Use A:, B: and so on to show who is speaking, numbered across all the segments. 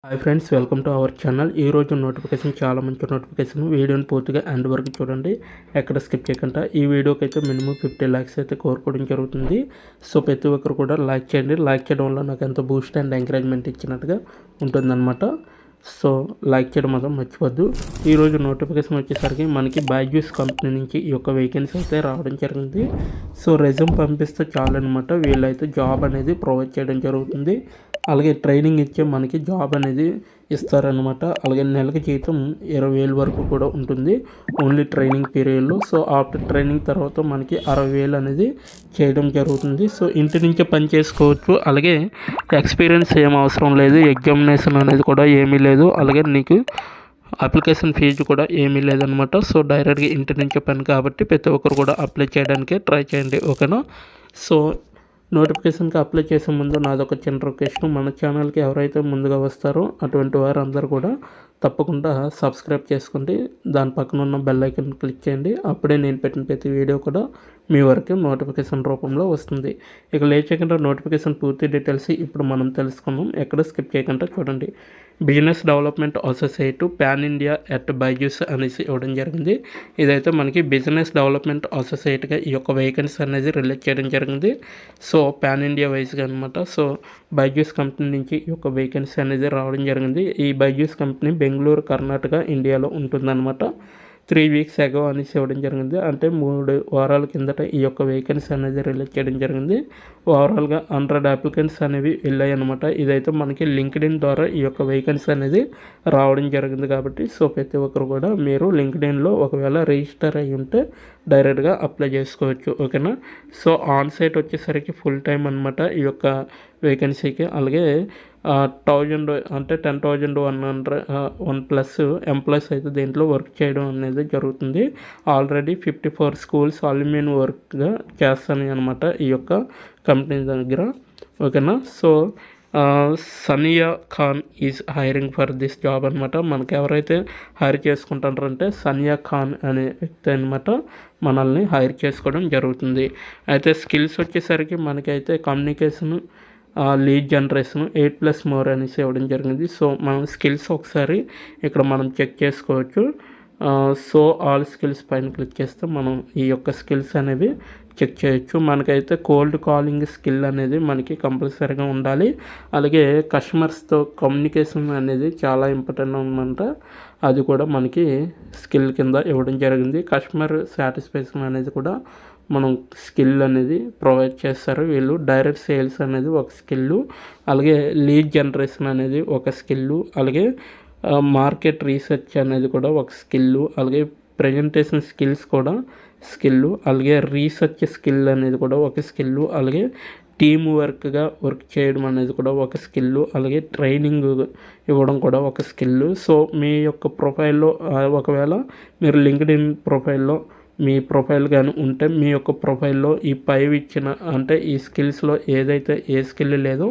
A: Hi friends, welcome to our channel. ఈరోజు notification చాలా మంచి నోటిఫికేషన్. వీడియోని పూర్తిగా ఎండ్ వరకు చూడండి, ఎక్కడ స్కిప్ చేయకుండా. ఈ వీడియోకి అయితే మినిమం 50 lakhs అయితే కోరుకోవడం జరుగుతుంది. సో ప్రతి ఒక్కరు కూడా లైక్ చేయండి. లైక్ చేయడం వల్ల నాకు ఎంతో బూస్ట్ అండ్ ఎంకరేజ్మెంట్ ఇచ్చినట్టుగా ఉంటుందన్నమాట. సో లైక్ చేయడం మాత్రం మర్చిపోద్దు. ఈరోజు నోటిఫికేషన్ వచ్చేసరికి మనకి బైజూస్ కంపెనీ నుంచి ఈ యొక్క వేకెన్సీ అయితే రావడం జరిగింది. సో రెజ్యూమ్ పంపిస్తే చాలన్నమాట. వీళ్ళైతే జాబ్ అనేది ప్రొవైడ్ చేయడం జరుగుతుంది. అలాగే ట్రైనింగ్ ఇచ్చే మనకి జాబ్ అనేది ఇస్తారనమాట. అలాగే నెలకి జీతం 20,000 వరకు కూడా ఉంటుంది ఓన్లీ ట్రైనింగ్ పీరియడ్లో. సో ఆఫ్టర్ ట్రైనింగ్ తర్వాత మనకి 60,000 అనేది చేయడం జరుగుతుంది. సో ఇంటి నుంచే పని చేసుకోవచ్చు. అలాగే ఎక్స్పీరియన్స్ ఏం అవసరం లేదు, ఎగ్జామినేషన్ అనేది కూడా ఏమీ లేదు, అలాగే నీకు అప్లికేషన్ ఫీజు కూడా ఏమీ లేదనమాట. సో డైరెక్ట్గా ఇంటి నుంచే పని కాబట్టి ప్రతి ఒక్కరు కూడా అప్లై చేయడానికి ట్రై చేయండి, ఓకేనా. సో నోటిఫికేషన్కి అప్లై చేసే ముందు నాదొక చిన్న రిక్వెస్ట్, మన ఛానల్కి ఎవరైతే ముందుగా వస్తారో అటువంటి వారు అందరూ కూడా తప్పకుండా సబ్స్క్రైబ్ చేసుకోండి. దాని పక్కన ఉన్న బెల్ ఐకాన్ క్లిక్ చేయండి. అప్పుడే నేను పెట్టిన ప్రతి వీడియో కూడా మీ వరకు నోటిఫికేషన్ రూపంలో వస్తుంది. ఇక లేట్ చేయకుండా నోటిఫికేషన్ పూర్తి డీటెయిల్స్ ఇప్పుడు మనం తెలుసుకుందాం. ఎక్కడ స్కిప్ చేయకుండా చూడండి. Business development associate pan India at Byju's అనేసి ఇవ్వడం జరిగింది. ఇదైతే మనకి బిజినెస్ డెవలప్మెంట్ అసోసియేట్గా ఈ యొక్క వేకెన్సీ అనేది రిలీజ్ చేయడం జరిగింది. సో పాన్ ఇండియా వైజ్గా అనమాట. సో బైజూస్ కంపెనీ నుంచి ఈ యొక్క వేకెన్సీ అనేది రావడం జరిగింది. ఈ బైజూస్ కంపెనీ బెంగళూరు, కర్ణాటక, ఇండియాలో ఉంటుందన్నమాట. 3 weeks అగో అనేసి ఇవ్వడం జరిగింది. అంటే 3 వారాల కిందట ఈ యొక్క వేకెన్సీ అనేది రిలీజ్ చేయడం జరిగింది. ఓవరాల్గా 100 అప్లికెంట్స్ అనేవి వెళ్ళాయి అనమాట. ఇదైతే మనకి లింక్డ్ఇన్ ద్వారా ఈ యొక్క వేకెన్సీ అనేది రావడం జరిగింది కాబట్టి సో ప్రతి ఒక్కరు కూడా మీరు లింక్డ్ఇన్లో ఒకవేళ రిజిస్టర్ అయ్యి ఉంటే డైరెక్ట్గా అప్లై చేసుకోవచ్చు, ఓకేనా. సో ఆన్ సైట్ వచ్చేసరికి ఫుల్ టైం అనమాట ఈ యొక్క వేకెన్సీకి. అలాగే 1000 అంటే 10,100 ఎంప్లాయీస్ అయితే దీంట్లో వర్క్ చేయడం అనేది జరుగుతుంది. ఆల్రెడీ 54 schools అల్యూమినియం వర్క్గా చేస్తాను అనమాట ఈ యొక్క కంపెనీ దగ్గర, ఓకేనా. So Sania Khan is hiring for this job అనమాట. మనకి ఎవరైతే హైర్ చేసుకుంటారంటే సనియా ఖాన్ అనే వ్యక్తి అనమాట మనల్ని హైర్ చేసుకోవడం జరుగుతుంది. అయితే స్కిల్స్ వచ్చేసరికి మనకైతే కమ్యూనికేషన్, లీడ్ జనరేషన్, 8+ more అనేసి ఇవ్వడం జరిగింది. సో మనం స్కిల్స్ ఒకసారి ఇక్కడ మనం చెక్ చేసుకోవచ్చు. సో ఆల్ స్కిల్స్ పైన క్లిక్ చేస్తే మనం ఈ యొక్క స్కిల్స్ అనేవి చెక్ చేయొచ్చు. మనకైతే కోల్డ్ కాలింగ్ స్కిల్ అనేది మనకి కంపల్సరీగా ఉండాలి. అలాగే కస్టమర్స్తో కమ్యూనికేషన్ అనేది చాలా ఇంపార్టెంట్ అనమాట. అది కూడా మనకి స్కిల్ కింద ఇవ్వడం జరిగింది. కస్టమర్ సాటిస్ఫాక్షన్ అనేది కూడా మనం స్కిల్ అనేది ప్రొవైడ్ చేస్తారు వీళ్ళు. డైరెక్ట్ సేల్స్ అనేది ఒక స్కిల్, అలాగే లీడ్ జనరేషన్ అనేది ఒక స్కిల్, అలాగే మార్కెట్ రీసెర్చ్ అనేది కూడా ఒక స్కిల్, అలాగే ప్రజెంటేషన్ స్కిల్స్ కూడా స్కిల్, అలాగే రీసెర్చ్ స్కిల్ అనేది కూడా ఒక స్కిల్, అలాగే టీమ్ వర్క్గా వర్క్ చేయడం అనేది కూడా ఒక స్కిల్, అలాగే ట్రైనింగ్ ఇవ్వడం కూడా ఒక స్కిల్. సో మీ యొక్క ప్రొఫైల్లో ఒకవేళ మీరు లింక్డ్ఇన్ ప్రొఫైల్లో మీ ప్రొఫైల్ కానీ ఉంటే మీ యొక్క ప్రొఫైల్లో ఈ 5 ఇచ్చిన అంటే ఈ స్కిల్స్లో ఏదైతే ఏ స్కిల్ లేదో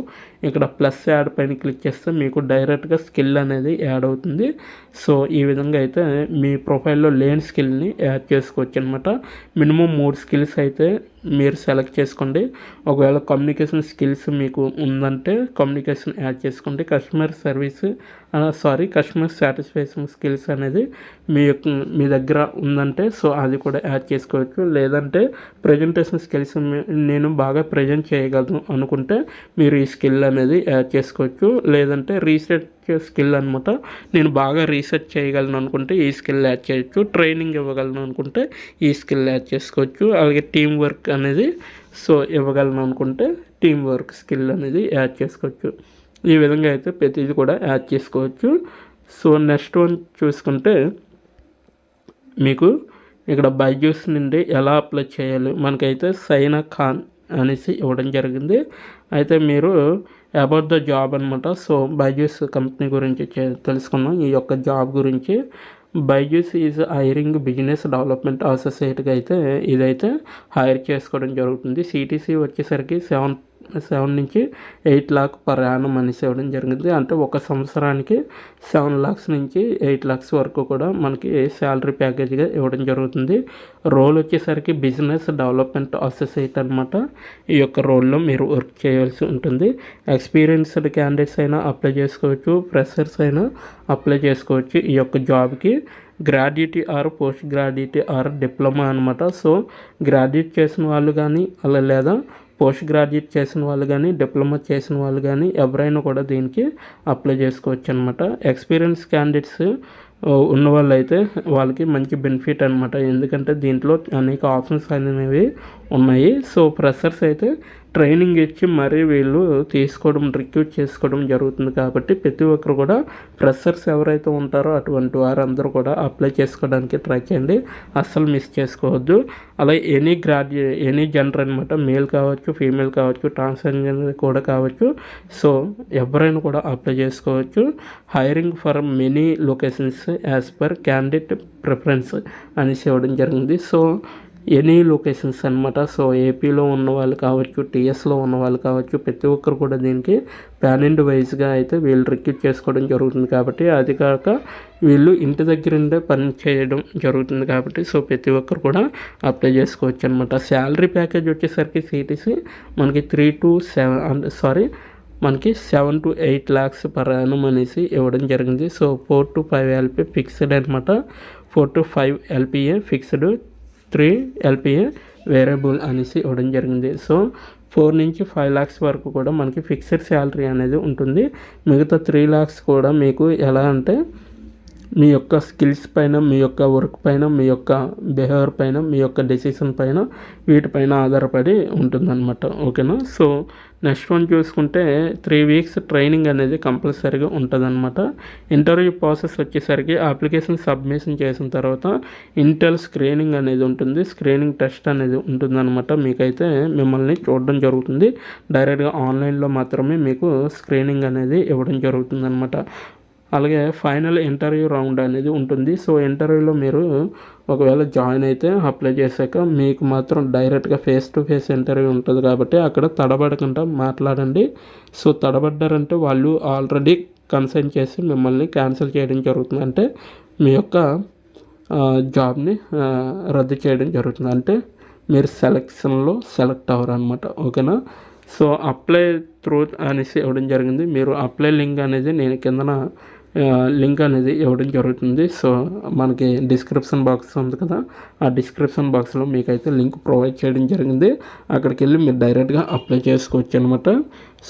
A: ఇక్కడ ప్లస్ యాడ్ పైన క్లిక్ చేస్తే మీకు డైరెక్ట్గా స్కిల్ అనేది యాడ్ అవుతుంది. సో ఈ విధంగా అయితే మీ ప్రొఫైల్లో లేని స్కిల్ని యాడ్ చేసుకోవచ్చు అనమాట. మినిమం 3 స్కిల్స్ అయితే మీరు సెలెక్ట్ చేసుకోండి. ఒకవేళ కమ్యూనికేషన్ స్కిల్స్ మీకు ఉందంటే కమ్యూనికేషన్ యాడ్ చేసుకోండి. కస్టమర్ సాటిస్ఫాక్షన్ స్కిల్స్ అనేది మీ దగ్గర ఉందంటే సో అది కూడా యాడ్ చేసుకోవచ్చు. లేదంటే ప్రజెంటేషన్ స్కిల్స్ నేను బాగా ప్రజెంట్ చేయగలను అనుకుంటే మీరు ఈ స్కిల్ అనేది యాడ్ చేసుకోవచ్చు. లేదంటే రీసెర్చ్ స్కిల్ అనమాట, నేను బాగా రీసెర్చ్ చేయగలను అనుకుంటే ఈ స్కిల్ యాడ్ చేయొచ్చు. ట్రైనింగ్ ఇవ్వగలను అనుకుంటే ఈ స్కిల్ యాడ్ చేసుకోవచ్చు. అలాగే టీం వర్క్ అనేది సో ఇవ్వగలను అనుకుంటే టీం వర్క్ స్కిల్ అనేది యాడ్ చేసుకోవచ్చు. ఈ విధంగా అయితే ప్రతిదీ కూడా యాడ్ చేసుకోవచ్చు. సో నెక్స్ట్ వన్ చూసుకుంటే మీకు ఇక్కడ బైజూస్ నుండి ఎలా అప్లై చేయాలి మనకైతే సైనా ఖాన్ అనేసి ఇవ్వడం జరిగింది. అయితే మీరు అబౌట్ ద జాబ్ అనమాట. సో బైజూస్ కంపెనీ గురించి తెలుసుకున్నాం. ఈ యొక్క జాబ్ గురించి Byju's is hiring business development అసోసియేట్గా అయితే ఇదైతే హైర్ చేసుకోవడం జరుగుతుంది. CTC వచ్చేసరికి 7 నుంచి 8 లాక్ పర్ యానం అనేసి ఇవ్వడం జరిగింది. అంటే ఒక సంవత్సరానికి 7 lakhs నుంచి 8 lakhs వరకు కూడా మనకి శాలరీ ప్యాకేజ్గా ఇవ్వడం జరుగుతుంది. రోల్ వచ్చేసరికి బిజినెస్ డెవలప్మెంట్ అసోసియేట్ అనమాట. ఈ యొక్క రోల్లో మీరు వర్క్ చేయాల్సి ఉంటుంది. ఎక్స్పీరియన్స్డ్ క్యాండిడేట్స్ అయినా అప్లై చేసుకోవచ్చు, ఫ్రెషర్స్ అయినా అప్లై చేసుకోవచ్చు ఈ యొక్క జాబ్కి. Graduate or post graduate or diploma అనమాట. సో గ్రాడ్యుయేట్ చేసిన వాళ్ళు కానీ అలా లేదా పోస్ట్ గ్రాడ్యుయేట్ చేసిన వాళ్ళు కానీ డిప్లొమా చేసిన వాళ్ళు కానీ ఎవరైనా కూడా దీనికి అప్లై చేసుకోవచ్చు అనమాట. ఎక్స్పీరియన్స్ క్యాండిడేట్స్ ఉన్నవాళ్ళు అయితే వాళ్ళకి మంచి బెనిఫిట్ అనమాట. ఎందుకంటే దీంట్లో అనేక ఆప్షన్స్ అనేవి ఉన్నాయి. సో ఫ్రెషర్స్ అయితే ట్రైనింగ్ ఇచ్చి మరీ వీళ్ళు రిక్రూట్ చేసుకోవడం జరుగుతుంది. కాబట్టి ప్రతి ఒక్కరు కూడా ఫ్రెషర్స్ ఎవరైతే ఉంటారో అటువంటి వారందరూ కూడా అప్లై చేసుకోవడానికి ట్రై చేయండి, అస్సలు మిస్ చేసుకోవద్దు. అలాగే ఎనీ జెండర్ అనమాట, మేల్ కావచ్చు, ఫీమేల్ కావచ్చు, ట్రాన్స్జెండర్ కూడా కావచ్చు. సో ఎవరైనా కూడా అప్లై చేసుకోవచ్చు. Hiring for many locations as per candidate preference అనేసి ఇవ్వడం జరిగింది. సో ఎనీ లొకేషన్స్ అనమాట. సో ఏపీలో ఉన్న వాళ్ళు కావచ్చు, టీఎస్లో ఉన్న వాళ్ళు కావచ్చు, ప్రతి ఒక్కరు కూడా దీనికి ప్యాన్ ఇండ్ వైజ్గా అయితే వీళ్ళు రిక్రూట్ చేసుకోవడం జరుగుతుంది. కాబట్టి అది కాక వీళ్ళు ఇంటి దగ్గరుండే పని చేయడం జరుగుతుంది. కాబట్టి సో ప్రతి ఒక్కరు కూడా అప్లై చేసుకోవచ్చు అనమాట. శాలరీ ప్యాకేజ్ వచ్చేసరికి సిటీసీ మనకి 7 to 8 lakhs పర్ యానం అనేసి ఇవ్వడం జరిగింది. సో 4 to 5 LPA ఫిక్స్డ్ అనమాట. 4 to 5 LPA fixed, 3 LPA variable అనేసి ఇవ్వడం జరిగింది. సో 4 నుంచి 5 lakhs వరకు కూడా మనకి ఫిక్స్డ్ శాలరీ అనేది ఉంటుంది. మిగతా 3 lakhs కూడా మీకు ఎలా అంటే మీ యొక్క స్కిల్స్ పైన, మీ యొక్క వర్క్ పైన, మీ యొక్క బిహేవియర్ పైన, మీ యొక్క డెసిషన్ పైన, వీటిపైన ఆధారపడి ఉంటుందన్నమాట. ఓకేనా. సో నెక్స్ట్ వన్ చూసుకుంటే 3 weeks ట్రైనింగ్ అనేది కంపల్సరీగా ఉంటుందన్నమాట. ఇంటర్వ్యూ ప్రాసెస్ వచ్చేసరికి అప్లికేషన్ సబ్మిషన్ చేసిన తర్వాత ఇంటెల్ స్క్రీనింగ్ అనేది ఉంటుంది. స్క్రీనింగ్ టెస్ట్ అనేది ఉంటుందన్నమాట. మీకైతే మిమ్మల్ని చూడడం జరుగుతుంది. డైరెక్ట్గా ఆన్లైన్లో మాత్రమే మీకు స్క్రీనింగ్ అనేది ఇవ్వడం జరుగుతుందన్నమాట. అలాగే ఫైనల్ ఇంటర్వ్యూ రౌండ్ అనేది ఉంటుంది. సో ఇంటర్వ్యూలో మీరు ఒకవేళ జాయిన్ అయితే అప్లై చేశాక మీకు మాత్రం డైరెక్ట్గా ఫేస్ టు ఫేస్ ఇంటర్వ్యూ ఉంటుంది. కాబట్టి అక్కడ తడబడకుండా మాట్లాడండి. సో తడబడ్డారంటే వాళ్ళు ఆల్రెడీ కన్సైన్ చేసి మిమ్మల్ని క్యాన్సిల్ చేయడం జరుగుతుంది. అంటే మీ యొక్క జాబ్ని రద్దు చేయడం జరుగుతుంది. అంటే మీరు సెలెక్షన్లో సెలెక్ట్ అవ్వరు అనమాట. ఓకేనా. సో అప్లై త్రూ అనేసి ఇవ్వడం జరిగింది. మీరు అప్లై లింక్ అనేది నేను కిందన లింక్ అనేది ఇవ్వడం జరుగుతుంది. సో మనకి డిస్క్రిప్షన్ బాక్స్ ఉంది కదా, ఆ డిస్క్రిప్షన్ బాక్స్లో మీకైతే లింక్ ప్రొవైడ్ చేయడం జరిగింది. అక్కడికి వెళ్ళి మీరు డైరెక్ట్గా అప్లై చేసుకోవచ్చు అనమాట.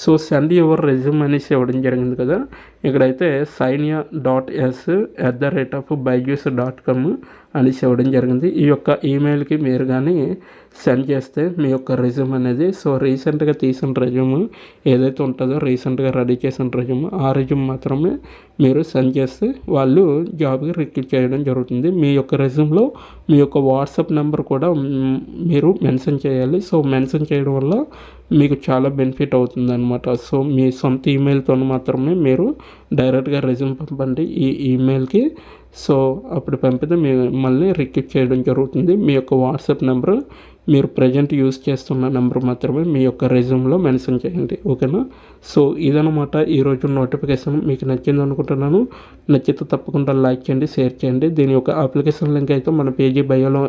A: సో సెండ్ యువర్ రెజ్యూమ్ అనేసి ఇవ్వడం జరిగింది కదా, ఇక్కడైతే sainya.s@byju's.com అనేసి ఇవ్వడం జరిగింది. ఈ యొక్క ఈమెయిల్కి మీరు కానీ సెండ్ చేస్తే మీ యొక్క రెజ్యూమ్ అనేది, సో రీసెంట్గా తీసిన రెజ్యూమ్ ఏదైతే ఉంటుందో, రీసెంట్గా రెడీ చేసిన రెజ్యూమ్, ఆ రెజ్యూమ్ మాత్రమే మీరు సెండ్ చేస్తే వాళ్ళు జాబ్కి రిక్రూట్ చేయడం జరుగుతుంది. మీ యొక్క రెజ్యూమ్లో మీ యొక్క వాట్సాప్ నెంబర్ కూడా మీరు మెన్షన్ చేయాలి. సో మెన్షన్ చేయడం వల్ల మీకు చాలా బెనిఫిట్ అవుతుంది అనమాట. సో మీ సొంత ఈమెయిల్తో మాత్రమే మీరు డైరెక్ట్గా రెజ్యూమ్ పంపండి ఈ ఈమెయిల్కి. సో అప్పుడు పంపితే మిమ్మల్ని రిక్రూట్ చేయడం జరుగుతుంది. మీ యొక్క వాట్సాప్ నెంబర్ మీరు ప్రజెంట్ యూజ్ చేస్తున్న నెంబర్ మాత్రమే మీ యొక్క రెజ్యూమ్లో మెన్షన్ చేయండి. ఓకేనా. సో ఇదనమాట ఈరోజు నోటిఫికేషన్. మీకు నచ్చింది అనుకుంటున్నాను. నచ్చితే తప్పకుండా లైక్ చేయండి, షేర్ చేయండి. దీని యొక్క అప్లికేషన్ లింక్ అయితే మన పేజీ బయోలో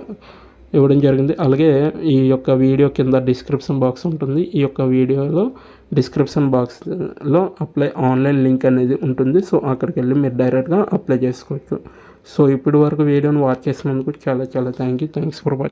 A: ఇవ్వడం జరిగింది. అలాగే ఈ యొక్క వీడియో కింద డిస్క్రిప్షన్ బాక్స్ ఉంటుంది. ఈ యొక్క వీడియోలో డిస్క్రిప్షన్ బాక్స్లో అప్లై ఆన్లైన్ లింక్ అనేది ఉంటుంది. సో అక్కడికి వెళ్ళి మీరు డైరెక్ట్గా అప్లై చేసుకోవచ్చు. సో ఇప్పటి వరకు వీడియోని వాచ్ చేసినందుకు చాలా థ్యాంక్స్ ఫర్ వాచింగ్.